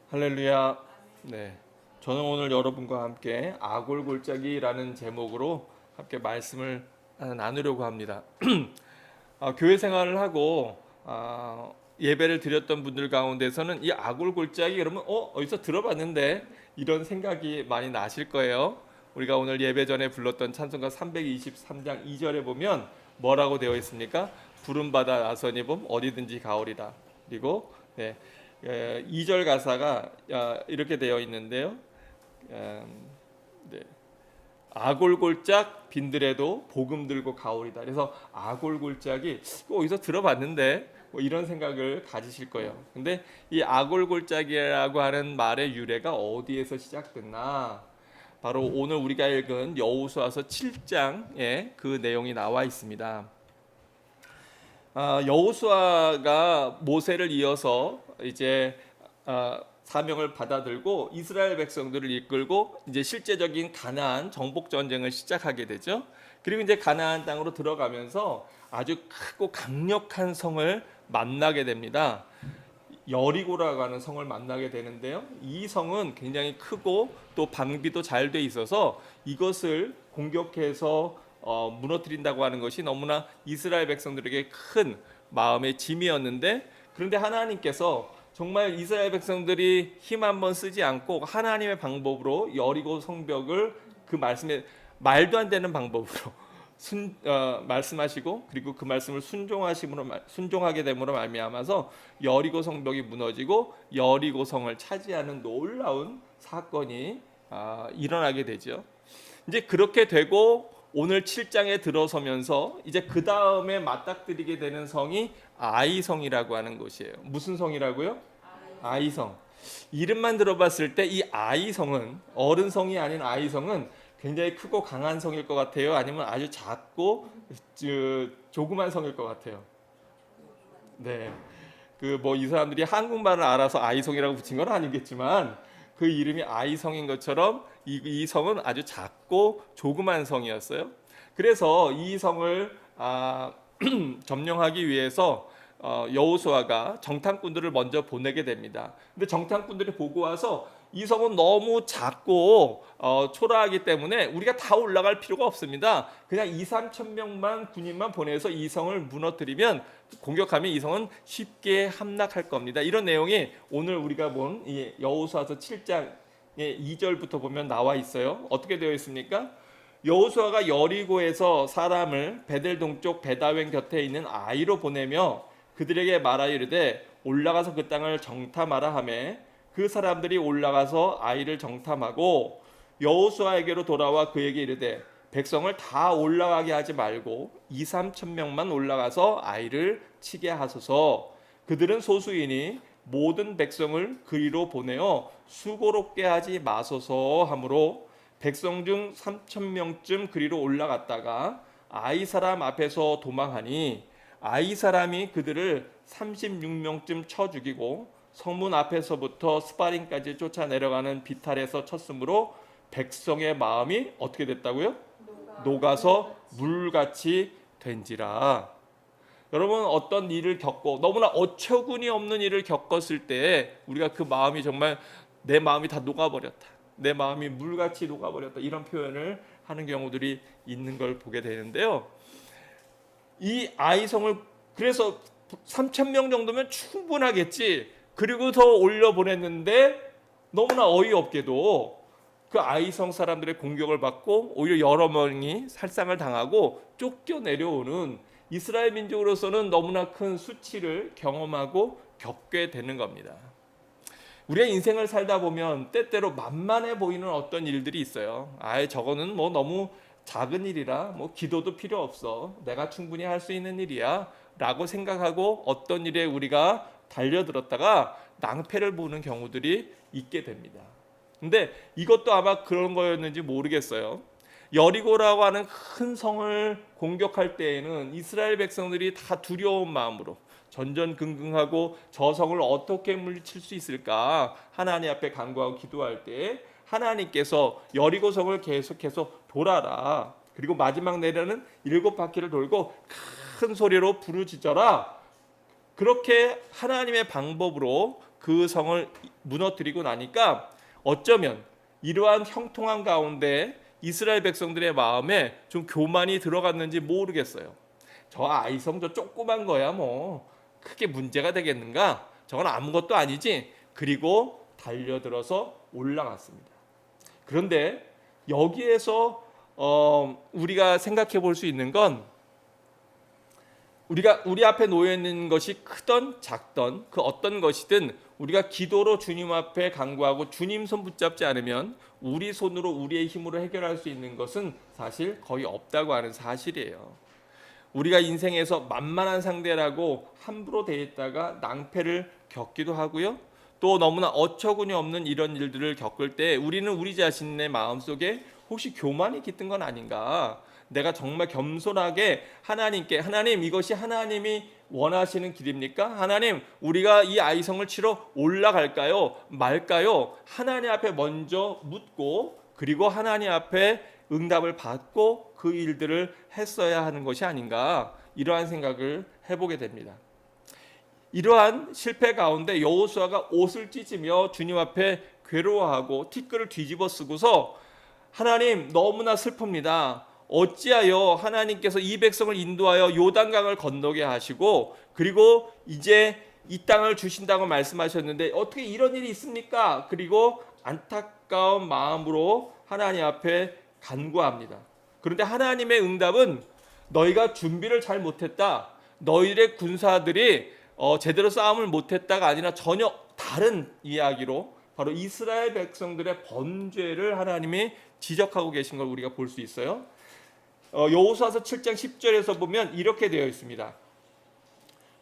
할렐루야. 네. 저는 오늘 여러분과 함께 아골골짜기라는 제목으로 함께 말씀을 나누려고 합니다. 교회 생활을 하고 예배를 드렸던 분들 가운데서는 이 아골골짜기 여러분 어디서 들어봤는데 이런 생각이 많이 나실 거예요. 우리가 오늘 예배 전에 불렀던 찬송가 323장 2절에 보면 뭐라고 되어 있습니까? 푸른 바다 나선이 봄 어디든지 가오리라. 그리고 2절 가사가 이렇게 되어 있는데요. 네. 아골골짝 빈들에도 복음 들고 가오리다. 그래서 아골골짝이 어디서 들어봤는데 뭐 이런 생각을 가지실 거예요. 근데 이 아골골짝이라고 하는 말의 유래가 어디에서 시작됐나? 바로 오늘 우리가 읽은 여호수아서 7장에 그 내용이 나와 있습니다. 여호수아가 모세를 이어서 이제 사명을 받아들고 이스라엘 백성들을 이끌고 이제 실제적인 가나안 정복 전쟁을 시작하게 되죠. 그리고 이제 가나안 땅으로 들어가면서 아주 크고 강력한 성을 만나게 됩니다. 여리고라고 하는 성을 만나게 되는데요. 이 성은 굉장히 크고 또 방비도 잘 돼 있어서 이것을 공격해서 무너뜨린다고 하는 것이 너무나 이스라엘 백성들에게 큰 마음의 짐이었는데, 그런데 하나님께서 정말 이스라엘 백성들이 힘 한번 쓰지 않고 하나님의 방법으로 여리고 성벽을 그 말씀에 말도 안 되는 방법으로 말씀하시고, 그리고 그 말씀을 순종하게 됨으로 말미암아서 여리고 성벽이 무너지고 여리고 성을 차지하는 놀라운 사건이 일어나게 되죠. 이제 그렇게 되고 오늘 7장에 들어서면서 이제 그 다음에 맞닥뜨리게 되는 성이 아이성이라고 하는 곳이에요. 무슨 성이라고요? 아이성. 이름만 들어봤을 때 이 아이성은, 어른성이 아닌 아이성은 굉장히 크고 강한 성일 것 같아요? 아니면 아주 작고 조그만 성일 것 같아요? 네. 그 뭐 이 사람들이 한국말을 알아서 아이성이라고 붙인 건 아니겠지만 그 이름이 아이성인 것처럼 이 성은 아주 작고 조그만 성이었어요. 그래서 이 성을 점령하기 위해서 여호수아가 정탐꾼들을 먼저 보내게 됩니다. 근데 정탐꾼들이 보고 와서 이 성은 너무 작고 초라하기 때문에 우리가 다 올라갈 필요가 없습니다. 그냥 2-3천 명만 군인만 보내서 이 성을 무너뜨리면, 공격하면 이 성은 쉽게 함락할 겁니다. 이런 내용이 오늘 우리가 본 여호수아서 7장 2절부터 보면 나와 있어요. 어떻게 되어 있습니까? 여호수아가 여리고에서 사람을 베델 동쪽 베다웬 곁에 있는 아이로 보내며 그들에게 말하여 이르되 올라가서 그 땅을 정탐하라 하매 그 사람들이 올라가서 아이를 정탐하고 여호수아에게로 돌아와 그에게 이르되 백성을 다 올라가게 하지 말고 2-3천 명만 올라가서 아이를 치게 하소서. 그들은 소수이니 모든 백성을 그리로 보내어 수고롭게 하지 마소서 하므로 백성 중 3천 명쯤 그리로 올라갔다가 아이 사람 앞에서 도망하니 아이 사람이 그들을 36명쯤 쳐 죽이고 성문 앞에서부터 스파링까지 쫓아 내려가는 비탈에서 쳤으므로 백성의 마음이 어떻게 됐다고요? 녹아서 물같이 된지라. 여러분, 어떤 일을 겪고 너무나 어처구니 없는 일을 겪었을 때 우리가 그 마음이 정말 내 마음이 다 녹아버렸다, 내 마음이 물같이 녹아버렸다, 이런 표현을 하는 경우들이 있는 걸 보게 되는데요. 이 아이성을 그래서 3천 명 정도면 충분하겠지, 그리고 더 올려보냈는데 너무나 어이없게도 그 아이성 사람들의 공격을 받고 오히려 여러 명이 살상을 당하고 쫓겨 내려오는 이스라엘 민족으로서는 너무나 큰 수치를 경험하고 겪게 되는 겁니다. 우리가 인생을 살다 보면 때때로 만만해 보이는 어떤 일들이 있어요. 저거는 뭐 너무 작은 일이라 뭐 기도도 필요 없어, 내가 충분히 할 수 있는 일이야 라고 생각하고 어떤 일에 우리가 달려들었다가 낭패를 보는 경우들이 있게 됩니다. 근데 이것도 아마 그런 거였는지 모르겠어요. 여리고라고 하는 큰 성을 공격할 때에는 이스라엘 백성들이 다 두려운 마음으로 전전긍긍하고 저 성을 어떻게 물리칠 수 있을까 하나님 앞에 간구하고 기도할 때 하나님께서 여리고 성을 계속해서 돌아라, 그리고 마지막 내려는 7바퀴를 돌고 큰 소리로 부르짖어라, 그렇게 하나님의 방법으로 그 그 성을 무너뜨리고 나니까 어쩌면 이러한 형통한 가운데 이스라엘 백성들의 마음에 좀 교만이 들어갔는지 모르겠어요. 저 아이성 저 조그만 거야 뭐 크게 문제가 되겠는가? 저건 아무것도 아니지. 그리고 달려들어서 올라갔습니다. 그런데 여기에서 우리가 생각해 볼 수 있는 건 우리 앞에 놓여 있는 것이 크던 작던 그 어떤 것이든 우리가 기도로 주님 앞에 간구하고 주님 손 붙잡지 않으면 우리 손으로 우리의 힘으로 해결할 수 있는 것은 사실 거의 없다고 하는 사실이에요. 우리가 인생에서 만만한 상대라고 함부로 대했다가 낭패를 겪기도 하고요. 또 너무나 어처구니 없는 이런 일들을 겪을 때 우리는 우리 자신의 마음속에 혹시 교만이 깃든 건 아닌가? 내가 정말 겸손하게 하나님께 하나님 이것이 하나님이 원하시는 길입니까? 하나님 우리가 이 아이성을 치러 올라갈까요? 말까요? 하나님 앞에 먼저 묻고 그리고 하나님 앞에 응답을 받고 그 일들을 했어야 하는 것이 아닌가 이러한 생각을 해보게 됩니다. 이러한 실패 가운데 여호수아가 옷을 찢으며 주님 앞에 괴로워하고 티끌을 뒤집어 쓰고서 하나님 너무나 슬픕니다. 어찌하여 하나님께서 이 백성을 인도하여 요단강을 건너게 하시고 그리고 이제 이 땅을 주신다고 말씀하셨는데 어떻게 이런 일이 있습니까? 그리고 안타까운 마음으로 하나님 앞에 간구합니다. 그런데 하나님의 응답은 너희가 준비를 잘 못했다. 너희들의 군사들이 제대로 싸움을 못했다가 아니라 전혀 다른 이야기로 바로 이스라엘 백성들의 범죄를 하나님이 지적하고 계신 걸 우리가 볼 수 있어요. 여호수아서 7장 10절에서 보면 이렇게 되어 있습니다.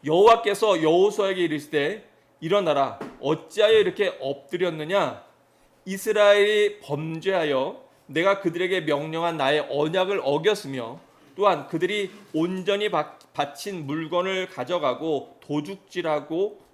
여호와께서 여호수아에게 이르시되 일어나라 어찌하여 이렇게 엎드렸느냐 이스라엘이 범죄하여 내가 그들에게 명령한 나의 언약을 어겼으며 또한 그들이 온전히 바친 물건을 가져가고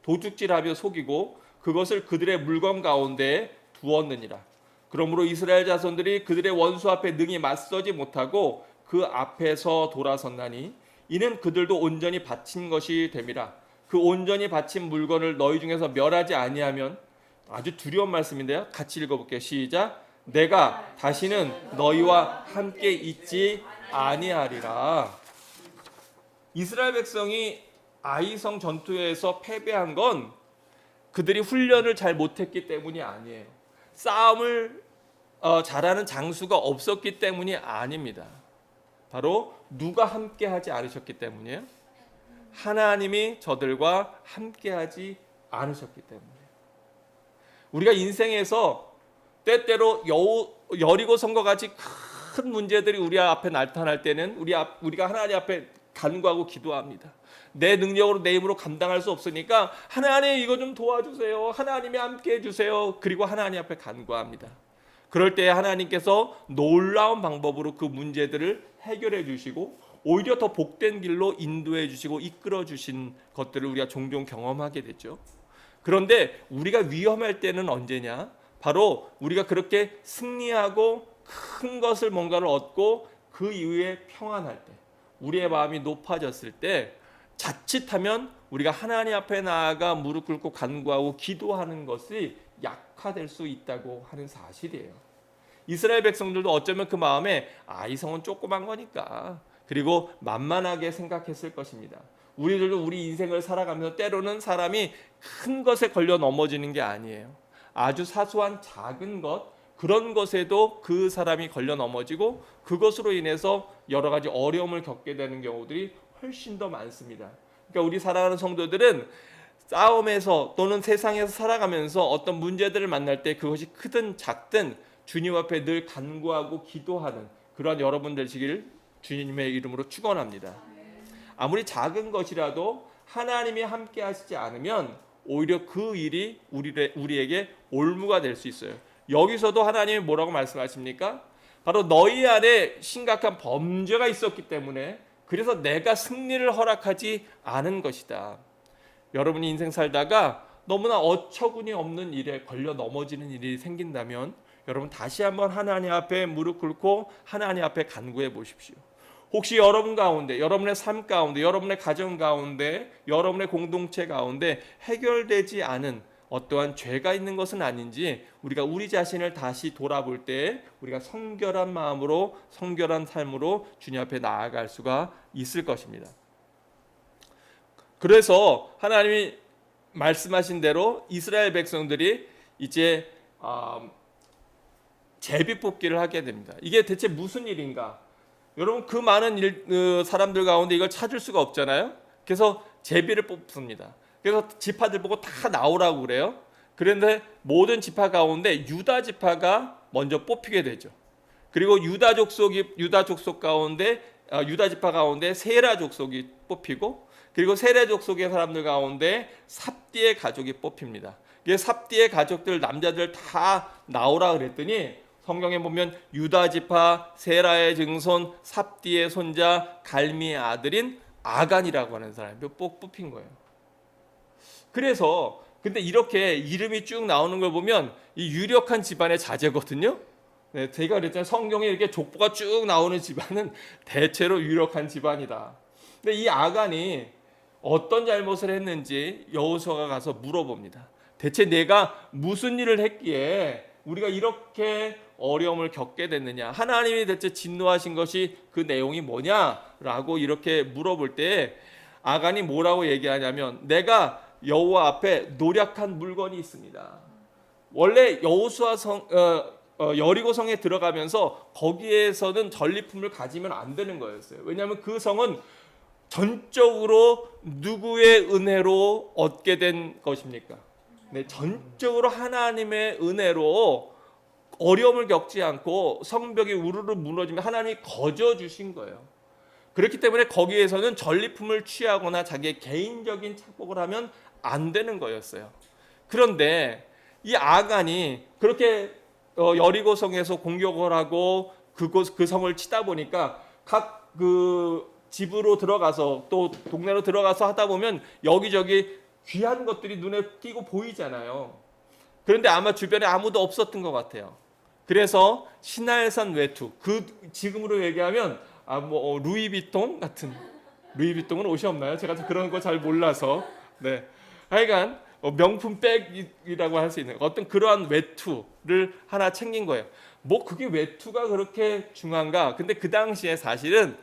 도둑질하며 속이고 그것을 그들의 물건 가운데 두었느니라. 그러므로 이스라엘 자손들이 그들의 원수 앞에 능히 맞서지 못하고 그 앞에서 돌아섰나니 이는 그들도 온전히 바친 것이 됨이라. 그 온전히 바친 물건을 너희 중에서 멸하지 아니하면 아주 두려운 말씀인데요. 같이 읽어볼게요. 시작. 내가 다시는 너희와 함께 있지 아니하리라. 이스라엘 백성이 아이성 전투에서 패배한 건 그들이 훈련을 잘 못했기 때문이 아니에요. 싸움을 잘하는 장수가 없었기 때문이 아닙니다. 바로 누가 함께하지 않으셨기 때문이에요. 하나님이 저들과 함께하지 않으셨기 때문이에요. 우리가 인생에서 때때로 여리고 성과 같이 큰 문제들이 우리 앞에 나타날 때는 우리가 하나님 앞에 간구하고 기도합니다. 내 능력으로 내 힘으로 감당할 수 없으니까 하나님 이거 좀 도와주세요. 하나님이 함께 해주세요. 그리고 하나님 앞에 간구합니다. 그럴 때 하나님께서 놀라운 방법으로 그 문제들을 해결해 주시고 오히려 더 복된 길로 인도해 주시고 이끌어 주신 것들을 우리가 종종 경험하게 되죠. 그런데 우리가 위험할 때는 언제냐? 바로 우리가 그렇게 승리하고 큰 것을 뭔가를 얻고 그 이후에 평안할 때 우리의 마음이 높아졌을 때 자칫하면 우리가 하나님 앞에 나아가 무릎 꿇고 간구하고 기도하는 것이 약화될 수 있다고 하는 사실이에요. 이스라엘 백성들도 어쩌면 그 마음에 이 성은 조그만 거니까 그리고 만만하게 생각했을 것입니다. 우리들도 우리 인생을 살아가면서 때로는 사람이 큰 것에 걸려 넘어지는 게 아니에요. 아주 사소한 작은 것 그런 것에도 그 사람이 걸려 넘어지고 그것으로 인해서 여러 가지 어려움을 겪게 되는 경우들이 훨씬 더 많습니다. 그러니까 우리 사랑하는 성도들은 싸움에서 또는 세상에서 살아가면서 어떤 문제들을 만날 때 그것이 크든 작든 주님 앞에 늘 간구하고 기도하는 그러한 여러분 되시기를 주님의 이름으로 축원합니다. 아무리 작은 것이라도 하나님이 함께 하시지 않으면 오히려 그 일이 우리에게 올무가 될 수 있어요. 여기서도 하나님이 뭐라고 말씀하십니까? 바로 너희 안에 심각한 범죄가 있었기 때문에 그래서 내가 승리를 허락하지 않은 것이다. 여러분이 인생 살다가 너무나 어처구니 없는 일에 걸려 넘어지는 일이 생긴다면 여러분 다시 한번 하나님 앞에 무릎 꿇고 하나님 앞에 간구해 보십시오. 혹시 여러분 가운데, 여러분의 삶 가운데, 여러분의 가정 가운데, 여러분의 공동체 가운데 해결되지 않은 어떠한 죄가 있는 것은 아닌지 우리가 우리 자신을 다시 돌아볼 때 우리가 성결한 마음으로 성결한 삶으로 주님 앞에 나아갈 수가 있을 것입니다. 그래서 하나님이 말씀하신 대로 이스라엘 백성들이 이제 제비 뽑기를 하게 됩니다. 이게 대체 무슨 일인가? 여러분 그 많은 사람들 가운데 이걸 찾을 수가 없잖아요. 그래서 제비를 뽑습니다. 그래서 지파들 보고 다 나오라고 그래요. 그런데 모든 지파 가운데 유다 지파가 먼저 뽑히게 되죠. 그리고 유다 족속 가운데 유다 지파 가운데 세라 족속이 뽑히고, 그리고 세라 족속의 사람들 가운데 삽디의 가족이 뽑힙니다. 이게 삽디의 가족들 남자들 다 나오라 그랬더니 성경에 보면 유다 지파 세라의 증손 삽디의 손자 갈미의 아들인 아간이라고 하는 사람이 뽑힌 거예요. 그래서 근데 이렇게 이름이 쭉 나오는 걸 보면 이 유력한 집안의 자제거든요. 네, 제가 그랬잖아요. 성경에 이렇게 족보가 쭉 나오는 집안은 대체로 유력한 집안이다. 근데 이 아간이 어떤 잘못을 했는지 여호수아가 가서 물어봅니다. 대체 내가 무슨 일을 했기에 우리가 이렇게 어려움을 겪게 됐느냐, 하나님이 대체 진노하신 것이 그 내용이 뭐냐라고 이렇게 물어볼 때 아간이 뭐라고 얘기하냐면, 내가 여호와 앞에 노력한 물건이 있습니다. 원래 여호수아 여리고 성에 들어가면서 거기에서는 전리품을 가지면 안 되는 거였어요. 왜냐하면 그 성은 전적으로 누구의 은혜로 얻게 된 것입니까? 네, 전적으로 하나님의 은혜로 어려움을 겪지 않고 성벽이 우르르 무너지면 하나님이 거저 주신 거예요. 그렇기 때문에 거기에서는 전리품을 취하거나 자기의 개인적인 착복을 하면 안 되는 거였어요. 그런데 이 아간이 그렇게 여리고성에서 공격을 하고 그 성을 치다 보니까 각 그 집으로 들어가서 또 동네로 들어가서 하다 보면 여기저기 귀한 것들이 눈에 띄고 보이잖아요. 그런데 아마 주변에 아무도 없었던 것 같아요. 그래서 신할산 외투, 그 지금으로 얘기하면 루이비통 같은, 루이비통은 옷이 없나요? 제가 그런 거 잘 몰라서. 네, 하여간 명품 백이라고 할 수 있는 어떤 그러한 외투를 하나 챙긴 거예요. 뭐 그게 외투가 그렇게 중요한가? 근데 그 당시에 사실은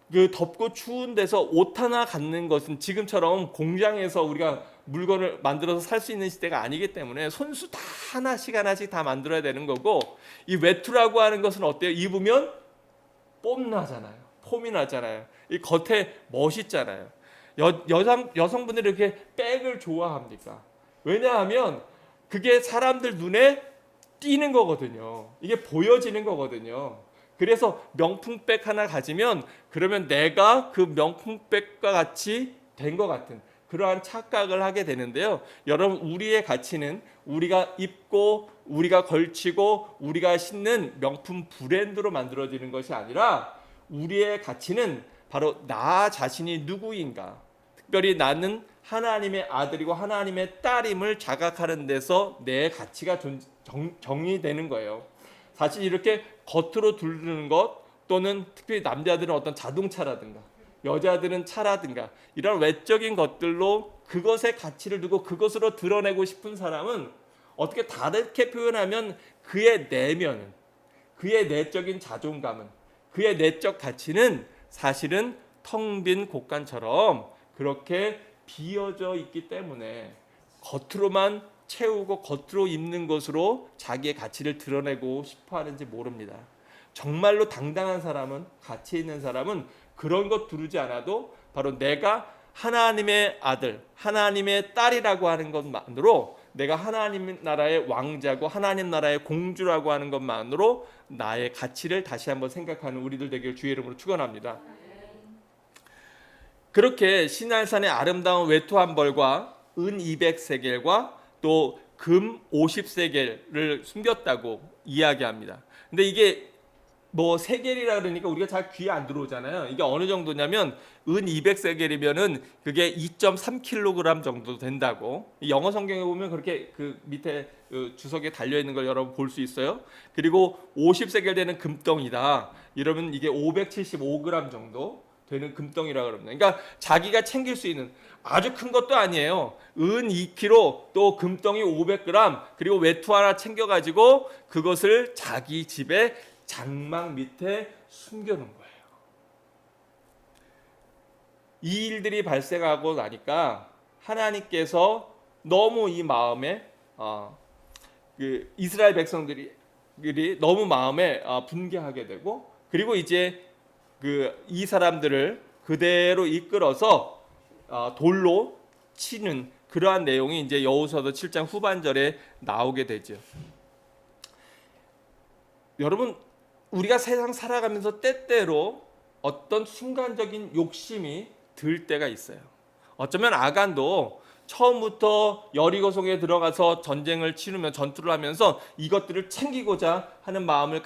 그 덥고 추운 데서 옷 하나 갖는 것은 지금처럼 공장에서 우리가 물건을 만들어서 살 수 있는 시대가 아니기 때문에 손수 다 하나씩 다 만들어야 되는 거고, 이 외투라고 하는 것은 어때요? 입으면 뽐 나잖아요. 폼이 나잖아요. 이 겉에 멋있잖아요. 여성분들이 이렇게 백을 좋아합니까? 왜냐하면 그게 사람들 눈에 띄는 거거든요. 이게 보여지는 거거든요. 그래서 명품백 하나 가지면 그러면 내가 그 명품백과 같이 된 것 같은 그러한 착각을 하게 되는데요. 여러분, 우리의 가치는 우리가 입고 우리가 걸치고 우리가 신는 명품 브랜드로 만들어지는 것이 아니라 우리의 가치는 바로 나 자신이 누구인가, 특별히 나는 하나님의 아들이고 하나님의 딸임을 자각하는 데서 내 가치가 정의되는 거예요. 사실 이렇게 겉으로 두르는 것, 또는 특별히 남자들은 어떤 자동차라든가 여자들은 차라든가 이런 외적인 것들로 그것의 가치를 두고 그것으로 드러내고 싶은 사람은 어떻게 다르게 표현하면 그의 내면은, 그의 내적인 자존감은, 그의 내적 가치는 사실은 텅 빈 곳간처럼 그렇게 비어져 있기 때문에 겉으로만 채우고 겉으로 입는 것으로 자기의 가치를 드러내고 싶어 하는지 모릅니다. 정말로 당당한 사람은, 가치 있는 사람은 그런 것 두르지 않아도 바로 내가 하나님의 아들, 하나님의 딸이라고 하는 것만으로, 내가 하나님 나라의 왕자고 하나님 나라의 공주라고 하는 것만으로 나의 가치를 다시 한번 생각하는 우리들 되길 주의 이름으로 축원합니다. 그렇게 시날산의 아름다운 외투 한 벌과 은 200세겔과 또 금 50세겔을 숨겼다고 이야기합니다. 근데 이게 뭐 세겔이라 그러니까 우리가 잘 귀에 안 들어오잖아요. 이게 어느 정도냐면 은 200세겔이면은 그게 2.3kg 정도 된다고. 영어 성경에 보면 그렇게 그 밑에 그 주석에 달려 있는 걸 여러분 볼 수 있어요. 그리고 50세겔 되는 금덩이다. 이러면 이게 575g 정도 되는 금덩이라 그럽니다. 그러니까 자기가 챙길 수 있는 아주 큰 것도 아니에요. 은 2kg 또 금덩이 500g 그리고 외투 하나 챙겨가지고 그것을 자기 집에 장막 밑에 숨겨놓은 거예요. 이 일들이 발생하고 나니까 하나님께서 너무 이 마음에 그 이스라엘 백성들이 너무 마음에 분개하게 되고 그리고 이제 이 사람들을 그대로 이끌어서 돌로 치는 그러한 내용이 이제 여호수아서 7장 후반절에 나오게 되죠. 여러분 우리가 세상 살아가면서 때때로 어떤 순간적인 욕심이 들 때가 있어요. 어쩌면 아간도 처음부터 여리고성에 들어가서 전쟁을 치르며 전투를 하면서 이것들을 챙기고자 하는 마음을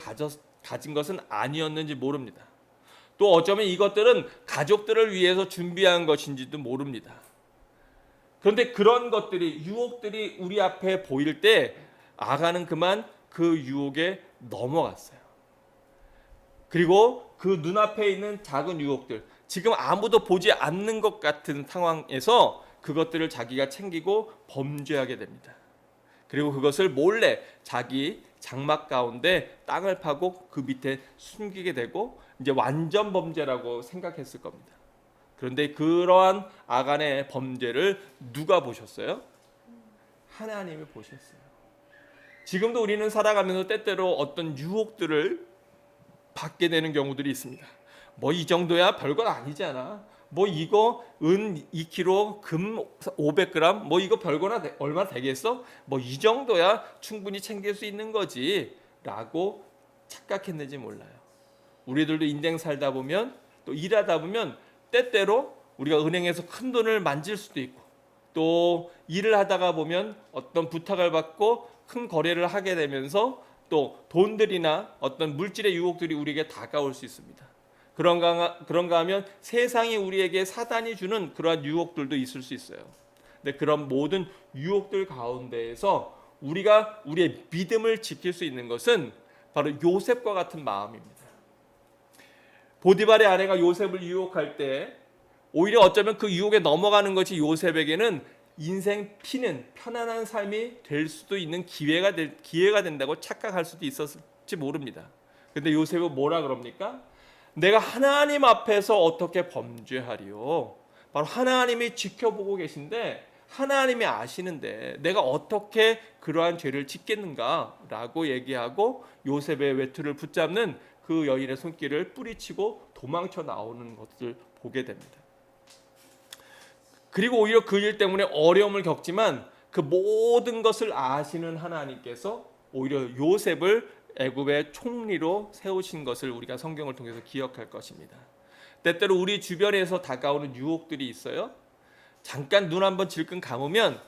가진 것은 아니었는지 모릅니다. 또 어쩌면 이것들은 가족들을 위해서 준비한 것인지도 모릅니다. 그런데 그런 것들이 유혹들이 우리 앞에 보일 때 아간은 그만 그 유혹에 넘어갔어요. 그리고 그 눈앞에 있는 작은 유혹들, 지금 아무도 보지 않는 것 같은 상황에서 그것들을 자기가 챙기고 범죄하게 됩니다. 그리고 그것을 몰래 자기 장막 가운데 땅을 파고 그 밑에 숨기게 되고 이제 완전 범죄라고 생각했을 겁니다. 그런데 그러한 아간의 범죄를 누가 보셨어요? 하나님이 보셨어요. 지금도 우리는 살아가면서 때때로 어떤 유혹들을 받게 되는 경우들이 있습니다. 뭐 이 정도야 별건 아니잖아. 뭐 이거 은 2kg, 금 500g, 뭐 이거 별거나 얼마 되겠어? 뭐 이 정도야 충분히 챙길 수 있는 거지 라고 착각했는지 몰라요. 우리들도 인생 살다 보면 또 일하다 보면 때때로 우리가 은행에서 큰 돈을 만질 수도 있고 또 일을 하다가 보면 어떤 부탁을 받고 큰 거래를 하게 되면서 또 돈들이나 어떤 물질의 유혹들이 우리에게 다가올 수 있습니다. 그런가 하면 세상이 우리에게 사단이 주는 그러한 유혹들도 있을 수 있어요. 근데 그런 모든 유혹들 가운데에서 우리가 우리의 믿음을 지킬 수 있는 것은 바로 요셉과 같은 마음입니다. 보디발의 아내가 요셉을 유혹할 때 오히려 어쩌면 그 유혹에 넘어가는 것이 요셉에게는 인생 피는 편안한 삶이 될 수도 있는 기회가 된다고 착각할 수도 있었을지 모릅니다. 근데 요셉은 뭐라 그럽니까? 내가 하나님 앞에서 어떻게 범죄하리요? 바로 하나님이 지켜보고 계신데 하나님이 아시는데 내가 어떻게 그러한 죄를 짓겠는가? 라고 얘기하고 요셉의 외투를 붙잡는 그 여인의 손길을 뿌리치고 도망쳐 나오는 것을 보게 됩니다. 그리고 오히려 그 일 때문에 어려움을 겪지만 그 모든 것을 아시는 하나님께서 오히려 요셉을 애굽의 총리로 세우신 것을 우리가 성경을 통해서 기억할 것입니다. 때때로 우리 주변에서 다가오는 유혹들이 있어요. 잠깐 눈 한번 질끈 감으면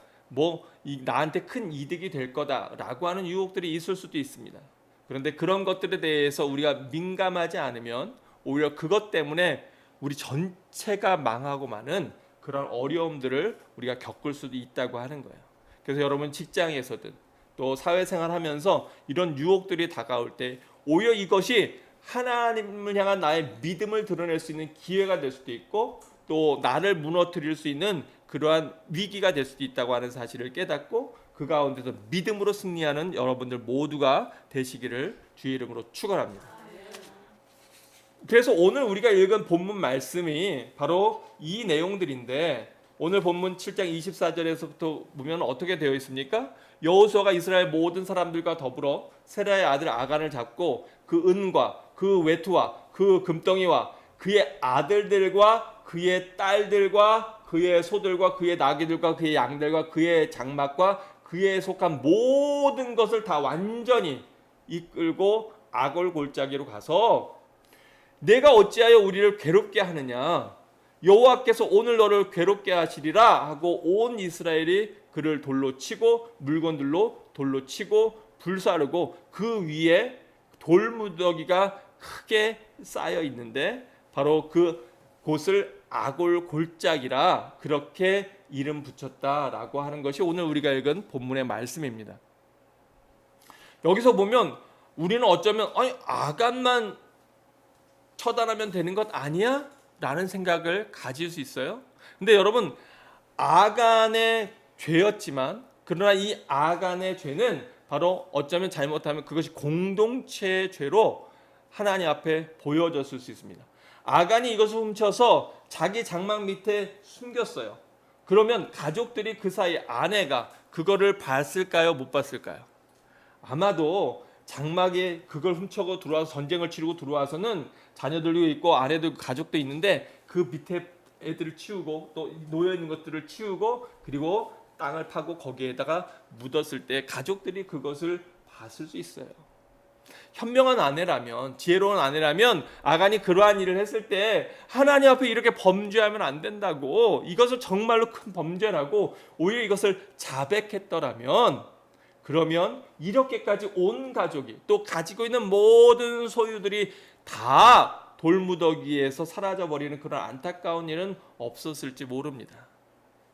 나한테 큰 이득이 될 거다라고 하는 유혹들이 있을 수도 있습니다. 그런데 그런 것들에 대해서 우리가 민감하지 않으면 오히려 그것 때문에 우리 전체가 망하고 마는 그런 어려움들을 우리가 겪을 수도 있다고 하는 거예요. 그래서 여러분 직장에서든 또 사회생활하면서 이런 유혹들이 다가올 때 오히려 이것이 하나님을 향한 나의 믿음을 드러낼 수 있는 기회가 될 수도 있고 또 나를 무너뜨릴 수 있는 그러한 위기가 될 수도 있다고 하는 사실을 깨닫고 그 가운데서 믿음으로 승리하는 여러분들 모두가 되시기를 주의 이름으로 축원합니다. 그래서 오늘 우리가 읽은 본문 말씀이 바로 이 내용들인데 오늘 본문 7장 24절에서부터 보면 어떻게 되어 있습니까? 여호수아가 이스라엘 모든 사람들과 더불어 세라의 아들 아간을 잡고 그 은과 그 외투와 그 금덩이와 그의 아들들과 그의 딸들과 그의 소들과 그의 나귀들과 그의 양들과 그의 장막과 그에 속한 모든 것을 다 완전히 이끌고 아골 골짜기로 가서 내가 어찌하여 우리를 괴롭게 하느냐 여호와께서 오늘 너를 괴롭게 하시리라 하고 온 이스라엘이 그를 돌로 치고 물건들로 돌로 치고 불사르고 그 위에 돌무더기가 크게 쌓여 있는데 바로 그 곳을 아골 골짜기라 그렇게 이름 붙였다라고 하는 것이 오늘 우리가 읽은 본문의 말씀입니다. 여기서 보면 우리는 어쩌면 아간만 처단하면 되는 것 아니야? 라는 생각을 가질 수 있어요. 근데 여러분, 아간의 죄였지만, 그러나 이 아간의 죄는 바로 어쩌면 잘못하면 그것이 공동체의 죄로 하나님 앞에 보여졌을 수 있습니다. 아간이 이것을 훔쳐서 자기 장막 밑에 숨겼어요. 그러면 가족들이 그 사이, 아내가 그거를 봤을까요? 못 봤을까요? 아마도 장막에 그걸 훔쳐고 들어와서 전쟁을 치르고 들어와서는 자녀들도 있고 아내도 가족도 있는데 그 밑에 애들을 치우고 또 놓여 있는 것들을 치우고 그리고 땅을 파고 거기에다가 묻었을 때 가족들이 그것을 봤을 수 있어요. 현명한 아내라면, 지혜로운 아내라면 아간이 그러한 일을 했을 때 하나님 앞에 이렇게 범죄하면 안 된다고, 이것을 정말로 큰 범죄라고 오히려 이것을 자백했더라면, 그러면 이렇게까지 온 가족이 또 가지고 있는 모든 소유들이 다 돌무더기에서 사라져버리는 그런 안타까운 일은 없었을지 모릅니다.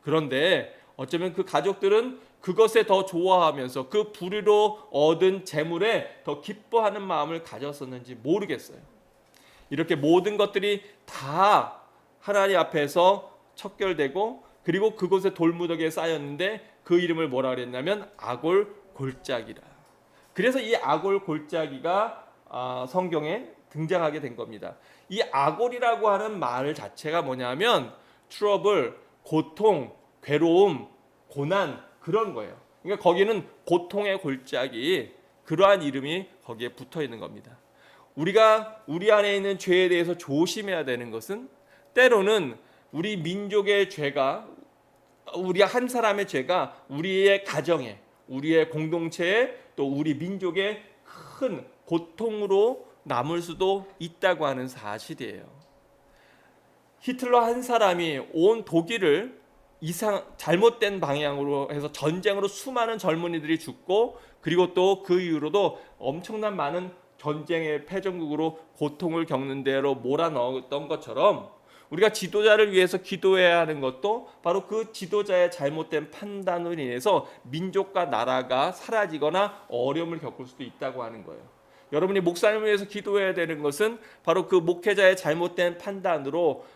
그런데 어쩌면 그 가족들은 그것에 더 좋아하면서 그 불의로 얻은 재물에 더 기뻐하는 마음을 가졌었는지 모르겠어요. 이렇게 모든 것들이 다 하나님 앞에서 척결되고 그리고 그곳에 돌무더기에 쌓였는데 그 이름을 뭐라 그랬냐면 아골 골짜기라. 그래서 이 아골 골짜기가 성경에 등장하게 된 겁니다. 이 아골이라고 하는 말 자체가 뭐냐면 트러블, 고통, 괴로움, 고난 그런 거예요. 그러니까 거기는 고통의 골짜기, 그러한 이름이 거기에 붙어 있는 겁니다. 우리가 우리 안에 있는 죄에 대해서 조심해야 되는 것은 때로는 우리 민족의 죄가, 우리 한 사람의 죄가 우리의 가정에, 우리의 공동체에 또 우리 민족의 큰 고통으로 남을 수도 있다고 하는 사실이에요. 히틀러 한 사람이 온 독일을 잘못된 방향으로 해서 전쟁으로 수많은 젊은이들이 죽고 그리고 또 그 이후로도 엄청난 많은 전쟁의 패전국으로 고통을 겪는 대로 몰아넣었던 것처럼 우리가 지도자를 위해서 기도해야 하는 것도 바로 그 지도자의 잘못된 판단으로 인해서 민족과 나라가 사라지거나 어려움을 겪을 수도 있다고 하는 거예요. 여러분이 목사님을 위해서 기도해야 되는 것은 바로 그 목회자의 잘못된 판단으로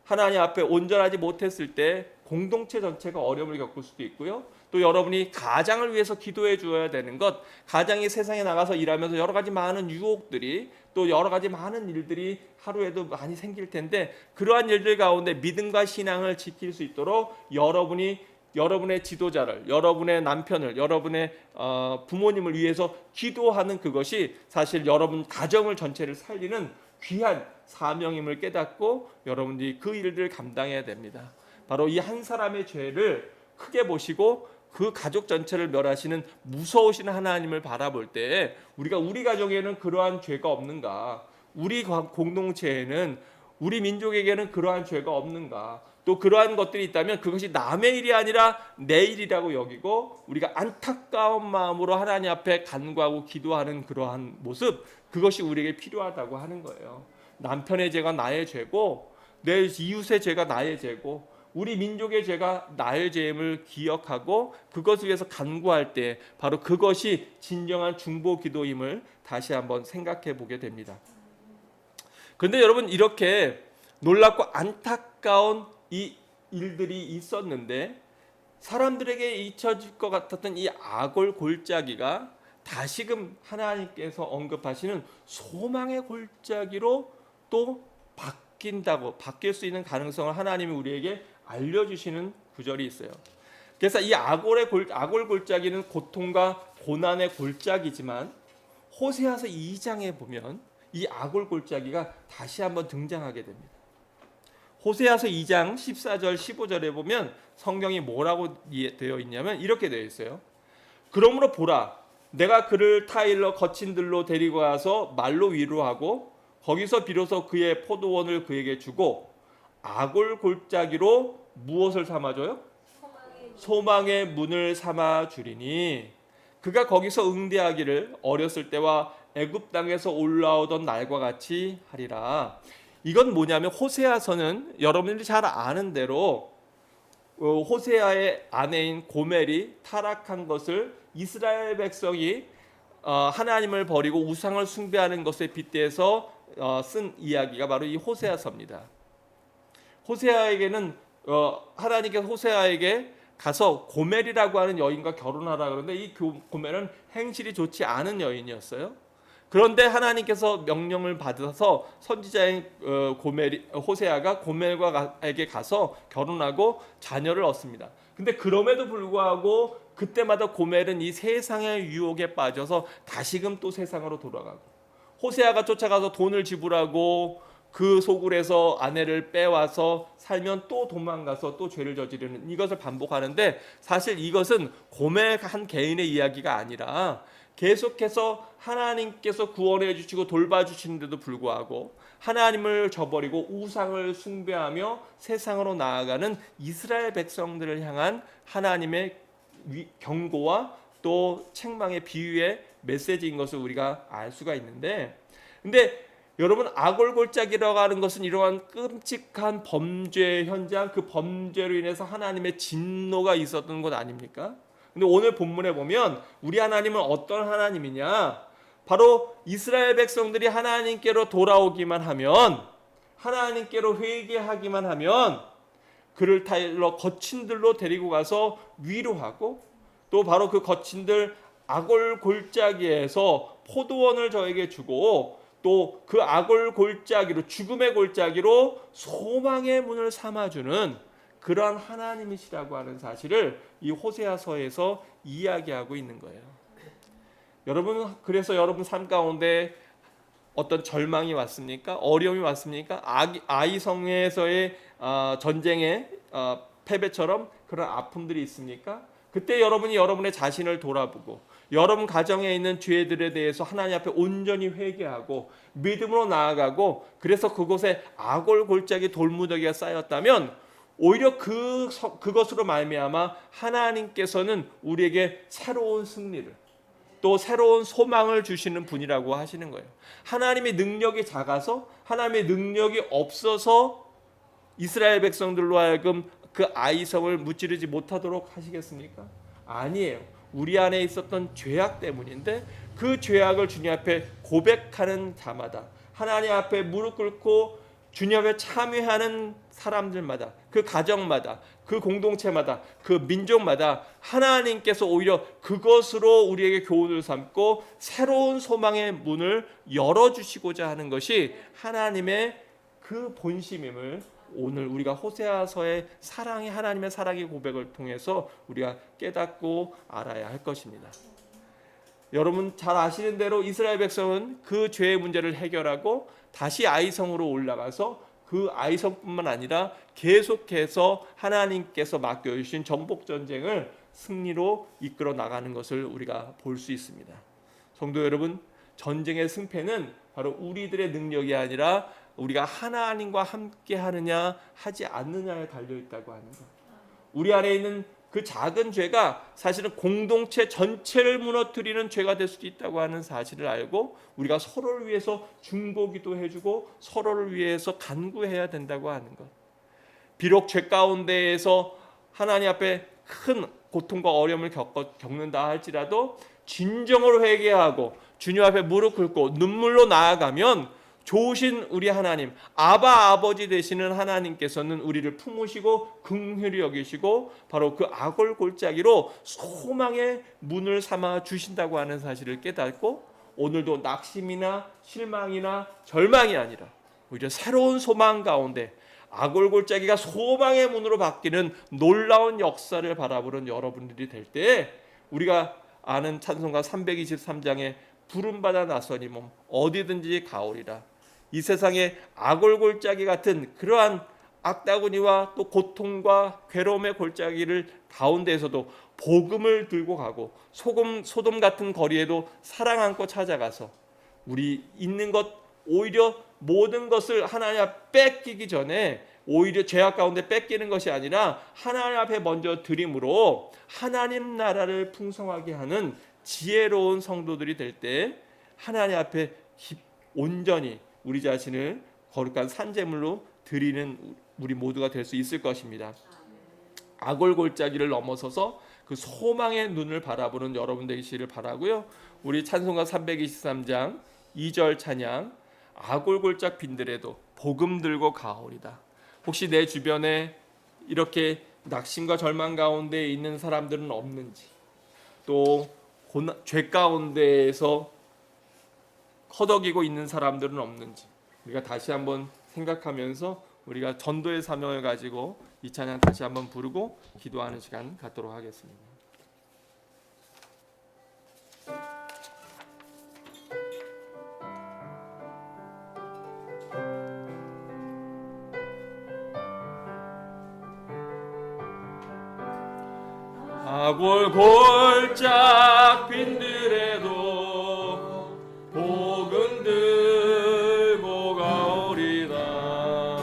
하나님 앞에 온전하지 못했을 때 공동체 전체가 어려움을 겪을 수도 있고요. 또 여러분이 가장을 위해서 기도해 주어야 되는 것, 가장이 세상에 나가서 일하면서 여러 가지 많은 유혹들이 또 여러 가지 많은 일들이 하루에도 많이 생길 텐데 그러한 일들 가운데 믿음과 신앙을 지킬 수 있도록 여러분이 여러분의 지도자를, 여러분의 남편을, 여러분의 부모님을 위해서 기도하는 그것이 사실 여러분 가정을 전체를 살리는 귀한 사명임을 깨닫고 여러분들이 그 일들을 감당해야 됩니다. 바로 이 한 사람의 죄를 크게 보시고 그 가족 전체를 멸하시는 무서우신 하나님을 바라볼 때 우리가 우리 가정에는 그러한 죄가 없는가, 우리 공동체에는 우리 민족에게는 그러한 죄가 없는가, 또 그러한 것들이 있다면 그것이 남의 일이 아니라 내 일이라고 여기고 우리가 안타까운 마음으로 하나님 앞에 간구하고 기도하는 그러한 모습, 그것이 우리에게 필요하다고 하는 거예요. 남편의 죄가 나의 죄고 내 이웃의 죄가 나의 죄고 우리 민족의 죄가 나의 죄임을 기억하고 그것을 위해서 간구할 때 바로 그것이 진정한 중보 기도임을 다시 한번 생각해 보게 됩니다. 그런데 여러분, 이렇게 놀랍고 안타까운 이 일들이 있었는데 사람들에게 잊혀질 것 같았던 이 아골 골짜기가 다시금 하나님께서 언급하시는 소망의 골짜기로 또 바뀔 수 있는 가능성을 하나님이 우리에게 알려주시는 구절이 있어요. 그래서 이 아골 골짜기는 고통과 고난의 골짜기지만 호세아서 2장에 보면 이 아골 골짜기가 다시 한번 등장하게 됩니다. 호세아서 2장 14절 15절에 보면 성경이 뭐라고 되어 있냐면 이렇게 되어 있어요. 그러므로 보라, 내가 그를 타일러 거친 들로 데리고 가서 말로 위로하고 거기서 비로소 그의 포도원을 그에게 주고 아골 골짜기로 무엇을 삼아줘요? 소망의 문을 삼아 주리니 그가 거기서 응대하기를 어렸을 때와 애굽 땅에서 올라오던 날과 같이 하리라. 이건 뭐냐면 호세아서는 여러분들이 잘 아는 대로 호세아의 아내인 고멜이 타락한 것을 이스라엘 백성이 하나님을 버리고 우상을 숭배하는 것에 빗대서 쓴 이야기가 바로 이 호세아서입니다. 호세아에게는 하나님께서 호세아에게 가서 고멜이라고 하는 여인과 결혼하라 그러는데 이 고멜은 행실이 좋지 않은 여인이었어요. 그런데 하나님께서 명령을 받아서 선지자인 호세아가 고멜에게 가서 결혼하고 자녀를 얻습니다. 근데 그럼에도 불구하고 그때마다 고멜은 이 세상의 유혹에 빠져서 다시금 또 세상으로 돌아가고, 호세아가 쫓아가서 돈을 지불하고 그 소굴에서 아내를 빼와서 살면 또 도망가서 또 죄를 저지르는 이것을 반복하는데, 사실 이것은 고멜 한 개인의 이야기가 아니라 계속해서 하나님께서 구원해 주시고 돌봐주시는데도 불구하고 하나님을 저버리고 우상을 숭배하며 세상으로 나아가는 이스라엘 백성들을 향한 하나님의 경고와 또 책망의 비유의 메시지인 것을 우리가 알 수가 있는데, 근데 여러분, 아골골짜기라고 하는 것은 이러한 끔찍한 범죄 현장, 그 범죄로 인해서 하나님의 진노가 있었던 것 아닙니까? 근데 오늘 본문에 보면 우리 하나님은 어떤 하나님이냐? 바로 이스라엘 백성들이 하나님께로 돌아오기만 하면, 하나님께로 회개하기만 하면 그를 거친들로 데리고 가서 위로하고, 또 바로 그 거친들 아골 골짜기에서 포도원을 저에게 주고, 또 그 아골 골짜기로, 죽음의 골짜기로 소망의 문을 삼아주는 그러한 하나님이시라고 하는 사실을 이 호세아서에서 이야기하고 있는 거예요. 여러분, 그래서 여러분 삶 가운데 어떤 절망이 왔습니까? 어려움이 왔습니까? 아이성에서의 전쟁의 패배처럼 그런 아픔들이 있습니까? 그때 여러분이 여러분의 자신을 돌아보고 여러분 가정에 있는 죄들에 대해서 하나님 앞에 온전히 회개하고 믿음으로 나아가고, 그래서 그곳에 아골 골짜기 돌무더기가 쌓였다면 오히려 그것으로 말미암아 하나님께서는 우리에게 새로운 승리를, 또 새로운 소망을 주시는 분이라고 하시는 거예요. 하나님의 능력이 작아서, 하나님의 능력이 없어서 이스라엘 백성들로 하여금 그 아이성을 무찌르지 못하도록 하시겠습니까? 아니에요. 우리 안에 있었던 죄악 때문인데, 그 죄악을 주님 앞에 고백하는 자마다, 하나님 앞에 무릎 꿇고 주님 앞에 참회하는 사람들마다, 그 가정마다, 그 공동체마다, 그 민족마다 하나님께서 오히려 그것으로 우리에게 교훈을 삼고 새로운 소망의 문을 열어주시고자 하는 것이 하나님의 그 본심임을 오늘 우리가 호세아서의 사랑의, 하나님의 사랑의 고백을 통해서 우리가 깨닫고 알아야 할 것입니다. 여러분 잘 아시는 대로 이스라엘 백성은 그 죄의 문제를 해결하고 다시 아이성으로 올라가서 그 아이성뿐만 아니라 계속해서 하나님께서 맡겨주신 정복전쟁을 승리로 이끌어 나가는 것을 우리가 볼 수 있습니다. 성도 여러분, 전쟁의 승패는 바로 우리들의 능력이 아니라 우리가 하나님과 함께 하느냐 하지 않느냐에 달려있다고 하는 것. 우리 안에 있는 그 작은 죄가 사실은 공동체 전체를 무너뜨리는 죄가 될 수도 있다고 하는 사실을 알고 우리가 서로를 위해서 중보기도 해주고 서로를 위해서 간구해야 된다고 하는 것. 비록 죄 가운데에서 하나님 앞에 큰 고통과 어려움을 겪는다 할지라도 진정으로 회개하고 주님 앞에 무릎 꿇고 눈물로 나아가면 좋으신 우리 하나님, 아버지 되시는 하나님께서는 우리를 품으시고 긍휼히 여기시고 바로 그 아골 골짜기로 소망의 문을 삼아 주신다고 하는 사실을 깨닫고, 오늘도 낙심이나 실망이나 절망이 아니라 오히려 새로운 소망 가운데 아골 골짜기가 소망의 문으로 바뀌는 놀라운 역사를 바라보는 여러분들이 될 때, 우리가 아는 찬송가 323장에 부름받아 나서니 몸 어디든지 가오리라. 이 세상에 아골 골짜기 같은 그러한 악다구니와 또 고통과 괴로움의 골짜기를 가운데에서도 복음을 들고 가고 소돔 같은 거리에도 사랑 안고 찾아가서 우리 있는 것, 오히려 모든 것을 하나님 앞에 뺏기기 전에 오히려 죄악 가운데 뺏기는 것이 아니라 하나님 앞에 먼저 드림으로 하나님 나라를 풍성하게 하는 지혜로운 성도들이 될 때 하나님 앞에 온전히 우리 자신을 거룩한 산제물로 드리는 우리 모두가 될 수 있을 것입니다. 아골 골짜기를 넘어서서 그 소망의 눈을 바라보는 여러분 되시기를 바라고요. 우리 찬송가 323장 2절 찬양, 아골 골짜 빈들에도 복음 들고 가오리다. 혹시 내 주변에 이렇게 낙심과 절망 가운데 있는 사람들은 없는지, 또 죄 가운데에서 허덕이고 있는 사람들은 없는지 우리가 다시 한번 생각하면서 우리가 전도의 사명을 가지고 이 찬양 다시 한번 부르고 기도하는 시간 갖도록 하겠습니다. 아골 골짝 빈들에도 복음 들고 가오리다.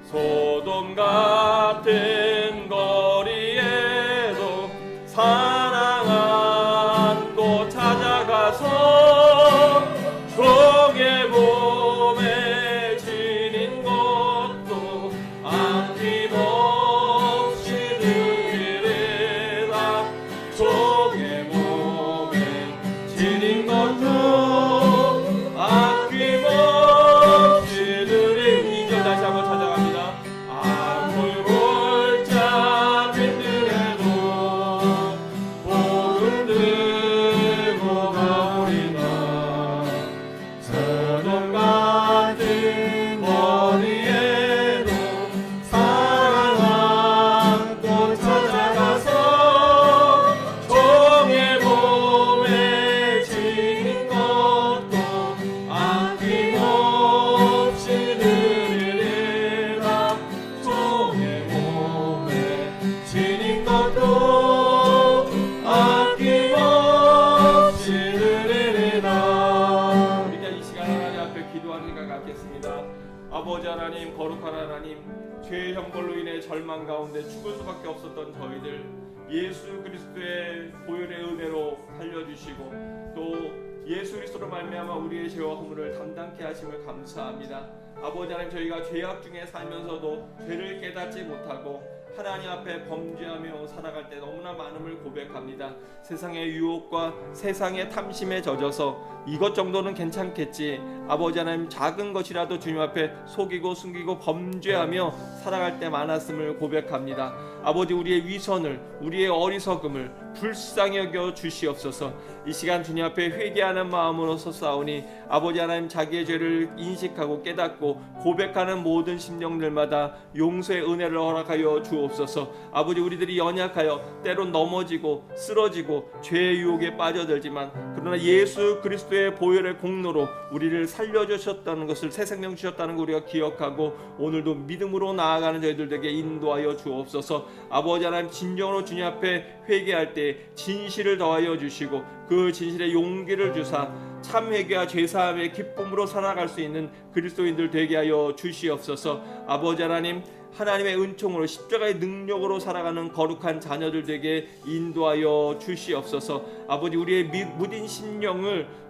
소돔 같은 거리에도 사랑 안고 찾아가서 종의 몸에 지닌 것도 아낌없이 드리리라. 종의 몸에 지닌 것도 아낌없이 드리리. 이제 다시 한번 찾아갑니다. 아물골짝 빈들에도 복음 들고 가오리다. 소돔 같은 거리에도 사랑 안고 찾아가서 종의 몸에 지닌 것도 아낌없이 드리리라. 종의 몸에 지닌 것도 아낌없이 드리리라. 우리가 이 시간 하나님 앞에 기도하는 시간 갖겠습니다. 아버지 하나님, 거룩한 하나님, 죄의 형벌로 인해 절망 가운데 죽을 수밖에 없었던 저희들 예수 그리스도의 보혈의 은혜로 살려주시고 또 예수 그리스도로 말미암아 우리의 죄와 허물을 담당케 하심을 감사합니다. 아버지 하나님, 저희가 죄악 중에 살면서도 죄를 깨닫지 못하고 하나님 앞에 범죄하며 살아갈 때 너무나 많음을 고백합니다. 세상의 유혹과 세상의 탐심에 젖어서 이것 정도는 괜찮겠지, 아버지 하나님 작은 것이라도 주님 앞에 속이고 숨기고 범죄하며 살아갈 때 많았음을 고백합니다. 아버지, 우리의 위선을, 우리의 어리석음을 불쌍히 여겨 주시옵소서. 이 시간 주님 앞에 회개하는 마음으로 섰사오니 아버지 하나님, 자기의 죄를 인식하고 깨닫고 고백하는 모든 심령들마다 용서의 은혜를 허락하여 주옵소서. 아버지, 우리들이 연약하여 때론 넘어지고 쓰러지고 죄의 유혹에 빠져들지만 그러나 예수 그리스도의 보혈의 공로로 우리를 살려주셨다는 것을, 새 생명 주셨다는 걸 우리가 기억하고 오늘도 믿음으로 나아가는 저희들에게 인도하여 주옵소서. 아버지 하나님, 진정으로 주님 앞에 회개할 때 진실을 더하여 주시고 그 진실에 용기를 주사 참 회개와 죄사함의 기쁨으로 살아갈 수 있는 그리스도인들 되게 하여 주시옵소서. 아버지 하나님, 하나님의 은총으로 십자가의 능력으로 살아가는 거룩한 자녀들 되게 인도하여 주시옵소서. 아버지, 우리의 무딘 심령을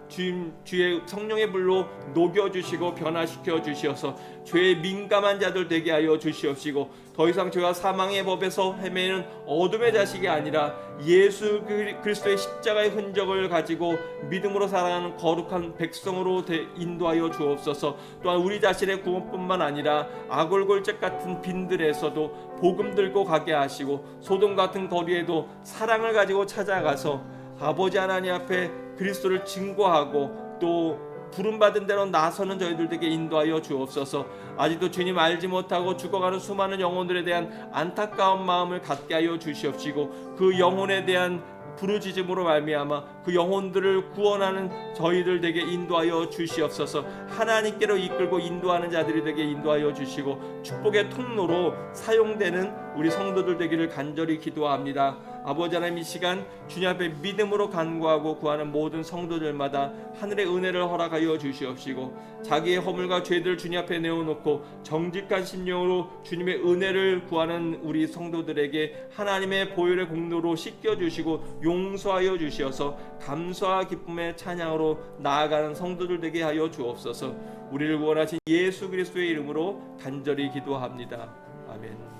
주의 성령의 불로 녹여주시고 변화시켜 주시어서 죄에 민감한 자들 되게 하여 주시옵시고 더 이상 죄와 사망의 법에서 헤매는 어둠의 자식이 아니라 예수 그리스도의 십자가의 흔적을 가지고 믿음으로 살아가는 거룩한 백성으로 인도하여 주옵소서. 또한 우리 자신의 구원뿐만 아니라 아골골짝 같은 빈들에서도 복음 들고 가게 하시고 소돔 같은 거리에도 사랑을 가지고 찾아가서 아버지 하나님 앞에 그리스도를 증거하고 또 부름받은 대로 나서는 저희들에게 인도하여 주옵소서. 아직도 주님 알지 못하고 죽어가는 수많은 영혼들에 대한 안타까운 마음을 갖게 하여 주시옵시고 그 영혼에 대한 부르짖음으로 말미암아 그 영혼들을 구원하는 저희들 되게 인도하여 주시옵소서. 하나님께로 이끌고 인도하는 자들이 되게 인도하여 주시고 축복의 통로로 사용되는 우리 성도들 되기를 간절히 기도합니다. 아버지 하나님, 이 시간 주님 앞에 믿음으로 간구하고 구하는 모든 성도들마다 하늘의 은혜를 허락하여 주시옵시고 자기의 허물과 죄들을 주님 앞에 내어놓고 정직한 심령으로 주님의 은혜를 구하는 우리 성도들에게 하나님의 보혈의 공로로 씻겨주시고 용서하여 주시어서 감사와 기쁨의 찬양으로 나아가는 성도들 되게 하여 주옵소서. 우리를 구원하신 예수 그리스도의 이름으로 간절히 기도합니다. 아멘.